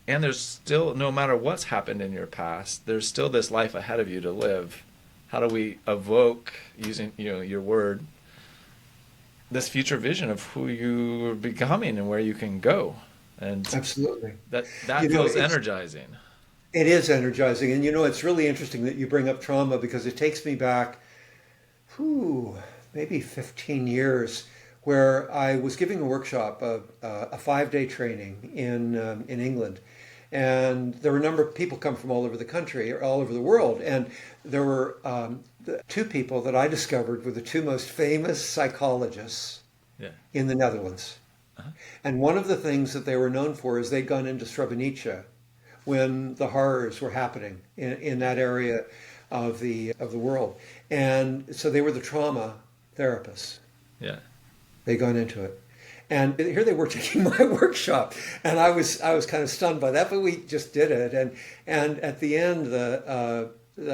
and there's still, no matter what's happened in your past, there's still this life ahead of you to live. How do we evoke, using your word, this future vision of who you're becoming and where you can go? And Absolutely. that You know, feels it's energizing. it is energizing, and it's really interesting that you bring up trauma because it takes me back, whew, maybe 15 years, where I was giving a workshop, a 5-day training in England, and there were a number of people come from all over the country, or all over the world, and there were the two people that I discovered were the two most famous psychologists Yeah. in the Netherlands. Uh-huh. And one of the things that they were known for is they'd gone into Srebrenica when the horrors were happening in that area of the world. And so they were the trauma therapists. Yeah. They'd gone into it. And here they were taking my workshop, and I was kind of stunned by that, but we just did it. And at the end, the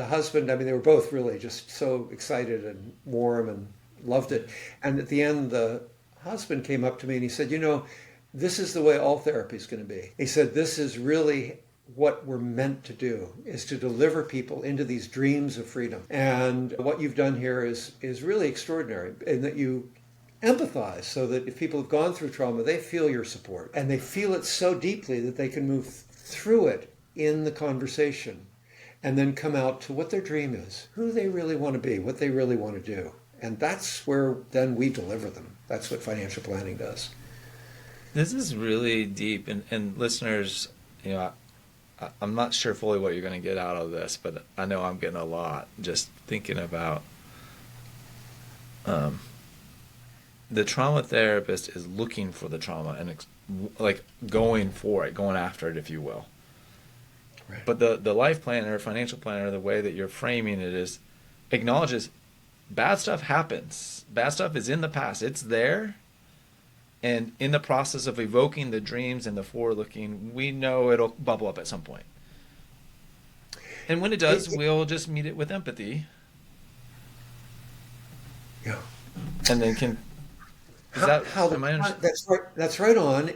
husband, I mean, they were both really just so excited and warm and loved it. And at the end, the husband came up to me and he said, this is the way all therapy is going to be. He said, this is really what we're meant to do, is to deliver people into these dreams of freedom. And what you've done here is really extraordinary, in that you empathize, so that if people have gone through trauma, they feel your support and they feel it so deeply that they can move through it in the conversation and then come out to what their dream is, who they really want to be, what they really want to do. And that's where then we deliver them. That's what financial planning does. This is really deep, and listeners, I'm not sure fully what you're going to get out of this, but I know I'm getting a lot just thinking about um, the trauma therapist is looking for the trauma and like going for it, going after it, if you will. Right. But the life planner, financial planner, the way that you're framing it is acknowledges bad stuff happens. Bad stuff is in the past. It's there. And in the process of evoking the dreams and the forward looking, we know it'll bubble up at some point. And when it It, does, it, we'll just meet it with empathy yeah. and then can, is How, that, how the, am I understanding? that's right. That's right on.